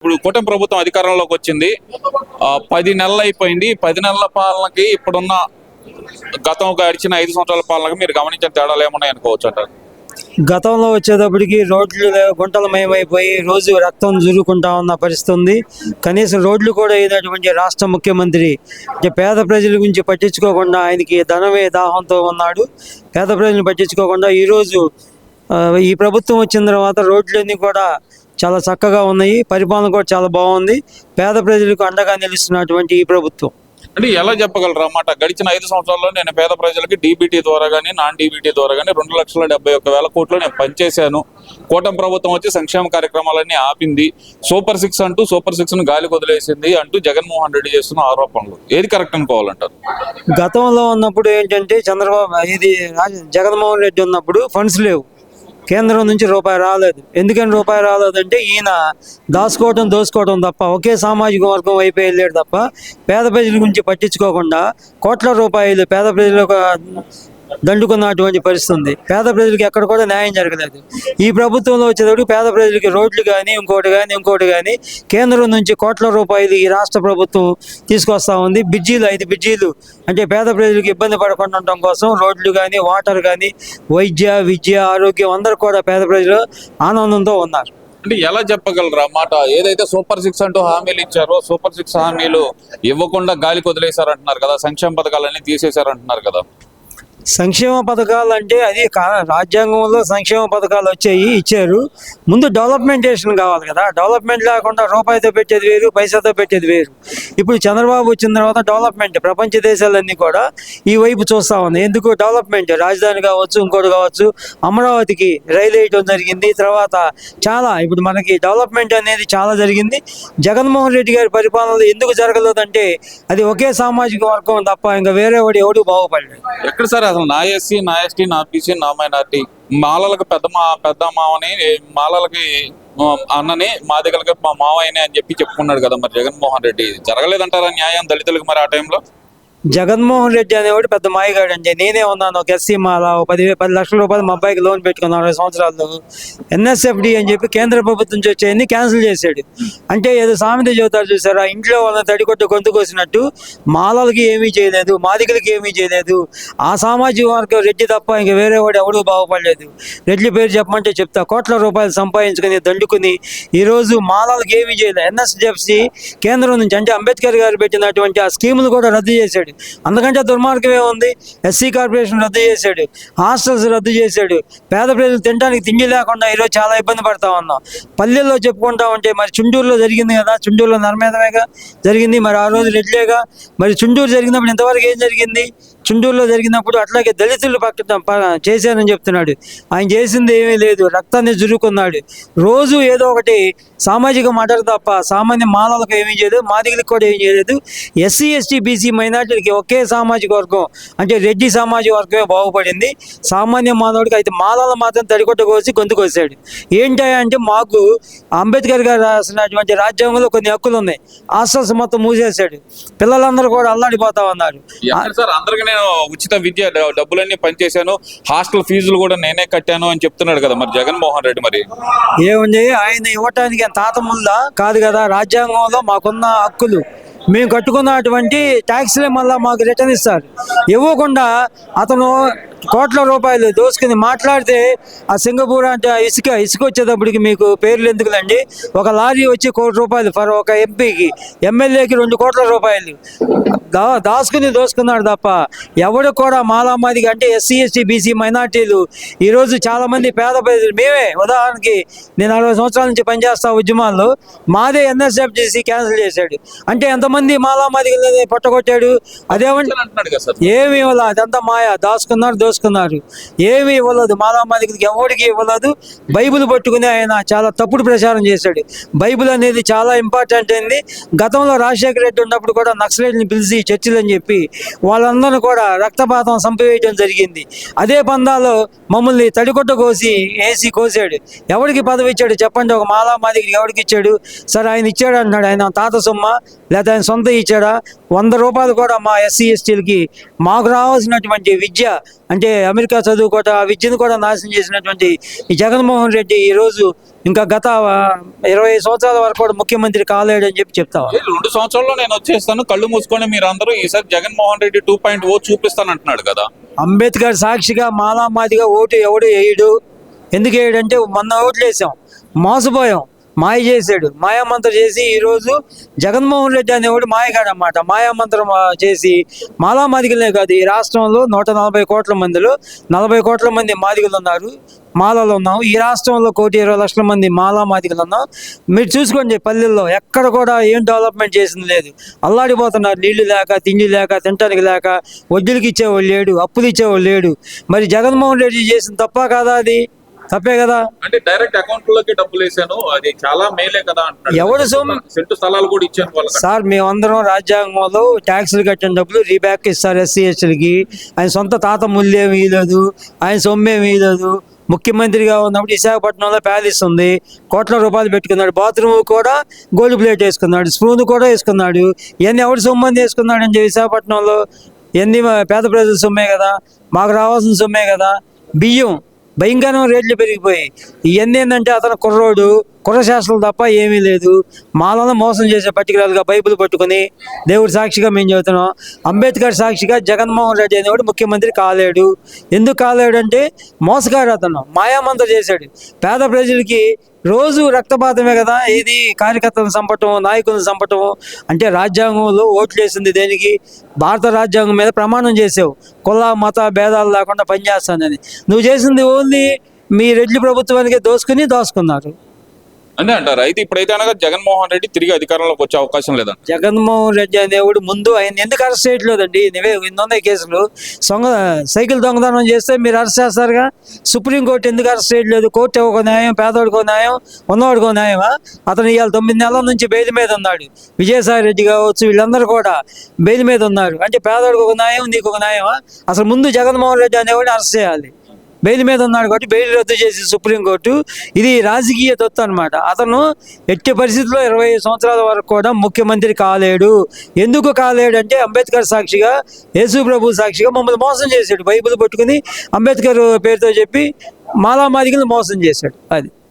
ఇప్పుడు కూటమి ప్రభుత్వం అధికారంలోకి వచ్చింది. 10 నెలలు అయిపోయింది. 10 నెలల పాలనకి ఇప్పుడున్న గతం గడిచిన 5 సంవత్సరాల పాలనకి మీరు గమనించిన తేడాలు ఏమున్నాయి అనుకోవచ్చు అంటారు? గతంలో వచ్చేటప్పటికి రోడ్లు గుంటలమయమైపోయి రోజు రక్తం జురుకుంటా ఉన్న పరిస్థితి ఉంది. కనీసం రోడ్లు కూడా అయినటువంటి రాష్ట్ర ముఖ్యమంత్రి పేద ప్రజల గురించి పట్టించుకోకుండా ఆయనకి ధనమే దాహంతో ఉన్నాడు. పేద ప్రజలను పట్టించుకోకుండా ఈరోజు ఈ ప్రభుత్వం వచ్చిన తర్వాత రోడ్లన్నీ కూడా చాలా చక్కగా ఉన్నాయి. పరిపాలన కూడా చాలా బాగుంది. పేద ప్రజలకు అండగా నిలుస్తున్నటువంటి ఈ ప్రభుత్వం. అంటే ఎలా చెప్పగలరు అన్నమాట? గడిచిన 5 సంవత్సరాల్లో నేను పేద ప్రజలకి డీబీటీ ద్వారా కానీ నాన్ డీబీటీ ద్వారా కానీ 2,71,000 కోట్లు నేను పనిచేశాను. కూటమి ప్రభుత్వం వచ్చి సంక్షేమ కార్యక్రమాలన్నీ ఆపింది. సూపర్ 6 అంటూ సూపర్ 6ను గాలి వదిలేసింది అంటూ జగన్మోహన్ రెడ్డి చేస్తున్న ఆరోపణలు ఏది కరెక్ట్ అనుకోవాలంటారు? గతంలో ఉన్నప్పుడు ఏంటంటే జగన్మోహన్ రెడ్డి ఉన్నప్పుడు ఫండ్స్ లేవు. కేంద్రం నుంచి రూపాయి రాలేదు. ఎందుకని రూపాయి రాలేదంటే ఈయన దోసుకోవడం తప్ప ఒకే సామాజిక వర్గం వైపు వెళ్ళాడు తప్ప పేద ప్రజల గురించి పట్టించుకోకుండా కోట్ల రూపాయలు పేద ప్రజలకు దండుకున్నటువంటి పరిస్థితి ఉంది. పేద ప్రజలకు ఎక్కడ కూడా న్యాయం జరగలేదు. ఈ ప్రభుత్వంలో వచ్చేటప్పుడు పేద ప్రజలకి రోడ్లు కానీ ఇంకోటి కానీ కేంద్రం నుంచి కోట్ల రూపాయలు ఈ రాష్ట్ర ప్రభుత్వం తీసుకొస్తా ఉంది. 5 బ్రిడ్జీలు అంటే పేద ప్రజలకు ఇబ్బంది పడకుండా ఉండటం కోసం రోడ్లు కానీ వాటర్ కానీ విద్య ఆరోగ్యం అందరూ కూడా పేద ప్రజలు ఆనందంతో ఉన్నారు. అంటే ఎలా చెప్పగలరు అన్నమాట? ఏదైతే సూపర్ 6 అంటూ హామీలు ఇచ్చారో సూపర్ 6 హామీలు ఇవ్వకుండా గాలి వదిలేశారంటున్నారు కదా, సంక్షేమ పథకాలన్నీ తీసేశారంటున్నారు కదా. సంక్షేమ పథకాలు అంటే అది రాజ్యాంగంలో సంక్షేమ పథకాలు ఇచ్చారు. ముందు డెవలప్మెంటేషన్ కావాలి కదా. డెవలప్మెంట్ లేకుండా రూపాయితో పెట్టేది వేరు, పైసాతో పెట్టేది వేరు. ఇప్పుడు చంద్రబాబు వచ్చిన తర్వాత డెవలప్మెంట్ ప్రపంచ దేశాలన్నీ కూడా ఈ వైపు చూస్తూ ఉన్నాయి. ఎందుకు డెవలప్మెంట్? రాజధాని కావచ్చు, ఇంకోటి కావచ్చు, అమరావతికి రైలు వేయటం జరిగింది. తర్వాత చాలా ఇప్పుడు మనకి డెవలప్మెంట్ అనేది చాలా జరిగింది. జగన్మోహన్ రెడ్డి గారి పరిపాలనలో ఎందుకు జరగలేదంటే అది ఒకే సామాజిక వర్గం తప్ప ఇంకా వేరే ఎవడు బాగుపడలేదు. ఎక్కడ సార్ అసలు నా ఎస్సీ, నా ఎస్టీ, నా బీసీ, నా మైనార్టీ, మాలలకు పెద్ద మావని, మాలలకి అన్నని, మాదిగలకి మా మావయ్యని అని చెప్పుకున్నాడు కదా. మరి జగన్మోహన్ రెడ్డి జరగలేదంటారా న్యాయం దళితులకు మరి ఆ టైంలో? జగన్మోహన్ రెడ్డి అనేవాడు పెద్ద మాయగాడు అండి. నేనే ఉన్నాను ఒక ఎస్సీ మాల 10 లక్షల రూపాయలు మా అబ్బాయికి లోన్ పెట్టుకున్నాను 20 సంవత్సరాల్లో. ఎన్ఎస్ఎఫ్డి అని చెప్పి కేంద్ర ప్రభుత్వం నుంచి వచ్చేయన్ని క్యాన్సిల్ చేశాడు. అంటే ఏదో సామెత చెబుతారు చూసారా, ఇంట్లో వాళ్ళని తడికొట్టు గొంతు కోసినట్టు మాలలకి ఏమీ చేయలేదు, మాదిగలకి ఏమీ చేయలేదు. ఆ సామాజిక వర్గం రెడ్డి తప్ప ఇంకా వేరే వాడు ఎవడూ బాగుపడలేదు. రెడ్డి పేరు చెప్పమంటే చెప్తా. కోట్ల రూపాయలు సంపాదించుకుని దండుకుని ఈరోజు మాలలకి ఏమీ చేయలేదు. ఎన్ఎస్ఎఫ్సి కేంద్రం నుంచి అంటే అంబేద్కర్ గారు పెట్టినటువంటి ఆ స్కీములు కూడా రద్దు చేశాడు. అందుకంటే దుర్మార్గమే ఉంది. ఎస్సీ కార్పొరేషన్ రద్దు చేశాడు, హాస్టల్స్ రద్దు చేశాడు. పేద ప్రజలు తినడానికి తిండి లేకుండా ఈరోజు చాలా ఇబ్బంది పడతా ఉన్నాం. పల్లెల్లో చెప్పుకుంటా ఉంటే మరి చుండూరులో జరిగింది కదా, చుండూరులో నరమేధమేగా జరిగింది. మరి ఆ రోజు రెడ్లేగా. మరి చుండూరు జరిగినప్పుడు ఇంతవరకు ఏం జరిగింది? చుండూరులో జరిగినప్పుడు అట్లాగే దళితులు చేశానని చెప్తున్నాడు. ఆయన చేసింది ఏమీ లేదు, రక్తాన్ని జురుకున్నాడు. రోజు ఏదో ఒకటి సామాజిక మాటలు తప్ప సామాన్య మానవులకు ఏమీ చేయలేదు, మాదిగలకు కూడా ఏమీ చేయలేదు. ఎస్సీ, ఎస్టీ, బీసీ, మైనార్టీలకి ఒకే సామాజిక వర్గం అంటే రెడ్డి సామాజిక వర్గమే బాగుపడింది. సామాన్య మానవుడికి అయితే మాలలు మాత్రం తడికొట్ట కోసి గొంతు కోసాడు. ఏంటంటే మాకు అంబేద్కర్ గారు రాసినటువంటి రాజ్యాంగంలో కొన్ని హక్కులు ఉన్నాయి, హాస్టల్స్ మొత్తం మూసేశాడు. పిల్లలందరూ కూడా అల్లాడిపోతా ఉన్నారు. నేను ఉచిత విద్య డబ్బులన్నీ పనిచేశాను, హాస్టల్ ఫీజులు కూడా నేనే కట్టాను అని చెప్తున్నాడు కదా మరి జగన్మోహన్ రెడ్డి. మరి ఏముంది ఆయన ఇవ్వటానికి తాత ముల్లా కాదు కదా. రాజ్యాంగంలో మాకున్న హక్కులు మేము కట్టుకున్నటువంటి ట్యాక్స్లే మళ్ళీ మాకు రిటర్న్ ఇస్తారు. ఇవ్వకుండా అతను కోట్ల రూపాయలు దోసుకుని మాట్లాడితే ఆ సింగపూర్ అంటే ఇసుక వచ్చేటప్పటికి మీకు పేర్లు ఎందుకులండి. ఒక లారీ వచ్చి ₹1 ఫర్ ఒక ఎంపీకి, ఎమ్మెల్యేకి 2 కోట్ల రూపాయలు దోసుకున్నాడు తప్ప ఎవడు కూడా మాలామాదిగా అంటే ఎస్సీ, ఎస్టీ, బీసీ, మైనార్టీలు ఈరోజు చాలామంది పేద ప్రజలు మేమే. ఉదాహరణకి నేను 60 సంవత్సరాల నుంచి పనిచేస్తా ఉద్యమాల్లో. మాదే ఎన్ఎస్ఎఫ్డిసి క్యాన్సిల్ చేశాడు. అంటే ఎంతమంది మాలామాదిగలని పట్టగొట్టాడు. అదేమంటే ఏమి ఇవ్వలేదు, అదంతా మాయా. దోసుకున్నారు, ఏమీ ఇవ్వలేదు. మాలామాదిగలకి ఎవరికి ఇవ్వలేదు. బైబిల్ పట్టుకుని ఆయన చాలా తప్పుడు ప్రచారం చేశాడు. బైబిల్ అనేది చాలా ఇంపార్టెంట్ అయింది. గతంలో రాజశేఖర రెడ్డి ఉన్నప్పుడు కూడా నక్సలైట్ని పిలిచి చర్చిలు అని చెప్పి వాళ్ళందరూ కూడా రక్తపాతం సంపవేయడం జరిగింది. అదే పందాలో మమ్మల్ని తడికొట్ట కోసాడు. ఎవరికి పదవి ఇచ్చాడు చెప్పండి? ఒక మాలామాదిగకి ఎవరికి ఇచ్చాడు? సరే ఆయన ఇచ్చాడు అంటున్నాడు. ఆయన తాత సొమ్మ లేకపోతే ఆయన సొంత ఇచ్చాడా? ₹100 కూడా మా ఎస్సీ, ఎస్టీలకి మాకు రావాల్సినటువంటి విద్య అంటే అమెరికా చదువుకోవటం ఆ విద్యను కూడా నాశనం చేసినటువంటి ఈ జగన్మోహన్ రెడ్డి ఈరోజు ఇంకా గత 20 సంవత్సరాల వరకు కూడా ముఖ్యమంత్రి కాలేడని చెప్పి చెప్తావా? 2 సంవత్సరాల్లో నేను వచ్చేస్తాను, కళ్ళు మూసుకొని మీరు అందరూ ఈసారి జగన్మోహన్ రెడ్డి 2.0 చూపిస్తాను అంటున్నాడు కదా. అంబేద్కర్ సాక్షిగా మాలామాదిగా ఓటు ఎవడు వేయడు. ఎందుకు వేయడంటే మొన్న ఓట్లు వేసాం, మోసపోయాం, మాయ చేశాడు, మాయామంత్రం చేసి ఈరోజు జగన్మోహన్ రెడ్డి అనేవాడు మాయగాడు అన్నమాట. మాయామంత్రం చేసి మాలామాదిగలే కాదు, ఈ రాష్ట్రంలో 140 కోట్ల మందిలో 40 కోట్ల మంది మాదిగలు ఉన్నారు, మాలలో ఉన్నాం. ఈ రాష్ట్రంలో 1,20,00,000 మంది మాలామాదిగలు ఉన్నాం. మీరు చూసుకోండి, పల్లెల్లో ఎక్కడ కూడా ఏం డెవలప్మెంట్ చేసింది లేదు. అల్లాడిపోతున్నారు, నీళ్లు లేక, తిండి లేక, తినటానికి లేక, వడ్డీలకి ఇచ్చేవాళ్ళు లేడు, అప్పులు ఇచ్చేవాళ్ళు లేడు. మరి జగన్మోహన్ రెడ్డి చేసిన తప్ప కాదా? అది తప్పే కదా. అంటే డైరెక్ట్ అకౌంట్ లోకి డబ్బులు వేసాను, అది చాలా మేలే కదా అంటున్నాడు. ఎవడు సొమ్ము? సెంటు స్థలాలు కూడా ఇచ్చాను వాళ్ళకి. సార్ మేమందరం రాజ్యాంగంలో ట్యాక్సులు కట్టిన డబ్బులు రీబ్యాక్ ఇస్తారు ఎస్సీ ఎస్టీలకి. ఆయన సొంత తాత ముళ్ళేమి ఇవ్వలేదు, ఆయన సొమ్మేమి ఇవ్వలేదు. ముఖ్యమంత్రిగా ఉన్నప్పుడు విశాఖపట్నంలో ప్యాలెస్ ఉంది, కోట్ల రూపాయలు పెట్టుకున్నాడు. బాత్రూమ్ కూడా గోల్డ్ ప్లేట్ వేసుకున్నాడు, స్పూన్ కూడా వేసుకున్నాడు. ఇవన్నీ ఎవడు సొమ్మని వేసుకున్నాడు అంటే విశాఖపట్నంలో ఇవన్నీ పేద ప్రజల సొమ్మే కదా, మాకు రావాల్సిన సొమ్మే కదా. బియ్యం భయంకరమైన రేట్లు పెరిగిపోయి ఇవన్నీ ఏంటంటే అతను కుర్రశాస్త్రాలు తప్ప ఏమీ లేదు. మాలను మోసం చేసే పర్టికులర్గా బైబిల్ పట్టుకుని దేవుడి సాక్షిగా మేము చెబుతున్నాం, అంబేద్కర్ సాక్షిగా జగన్మోహన్ రెడ్డి అనేవాడు ముఖ్యమంత్రి కాలేడు. ఎందుకు కాలేడు అంటే మోసగాడు, అతను మాయామంత్రం చేశాడు. పేద ప్రజలకి రోజు రక్తపాతమే కదా, ఇది కార్యకర్తలను చంపటం, నాయకులను చంపటం. అంటే రాజ్యాంగంలో ఓట్లు వేసింది దేనికి? భారత రాజ్యాంగం మీద ప్రమాణం చేసావు, కుల మత భేదాలు లేకుండా పనిచేస్తానని. నువ్వు చేసింది ఓన్లీ మీ రెడ్డి ప్రభుత్వానికి దోసుకున్నారు. అంటే అంటారు. అయితే ఇప్పుడైతే అనగా జగన్మోహన్ రెడ్డి తిరిగి అధికారంలోకి వచ్చే అవకాశం లేదా? జగన్మోహన్ రెడ్డి అనేవాడు ముందు ఆయన ఎందుకు అరెస్ట్ చేయట్లేదండి? ఉన్నాయి కేసులు. సైకిల్ దొంగతనం చేస్తే మీరు అరెస్ట్ చేస్తారుగా. సుప్రీంకోర్టు ఎందుకు అరెస్ట్ చేయట్లేదు? కోర్టు ఒక న్యాయం, పేదవాడికో న్యాయం, ఉన్నవాడికో న్యాయమా? అతను ఇవాళ 9 నెలల నుంచి బెయిల్ మీద ఉన్నాడు. విజయసాయి రెడ్డి కావచ్చు, వీళ్ళందరూ కూడా బెయిల్ మీద ఉన్నారు. అంటే పేదవాడికి ఒక న్యాయం, నీకు ఒక న్యాయమా? అసలు ముందు జగన్మోహన్ రెడ్డి అనేవాడిని అరెస్ట్ చేయాలి. బెయిల్ మీద ఉన్నాడు కాబట్టి బెయిల్ రద్దు చేసి సుప్రీంకోర్టు. ఇది రాజకీయ తత్వం అనమాట. అతను ఎట్టి పరిస్థితుల్లో 20 సంవత్సరాల వరకు కూడా ముఖ్యమంత్రి కాలేడు. ఎందుకు కాలేడు అంటే అంబేద్కర్ సాక్షిగా, యేసు ప్రభు సాక్షిగా మమ్మల్ని మోసం చేశాడు. బైబిల్ పట్టుకుని అంబేద్కర్ పేరుతో చెప్పి మాలామాదిగలు మోసం చేశాడు. అది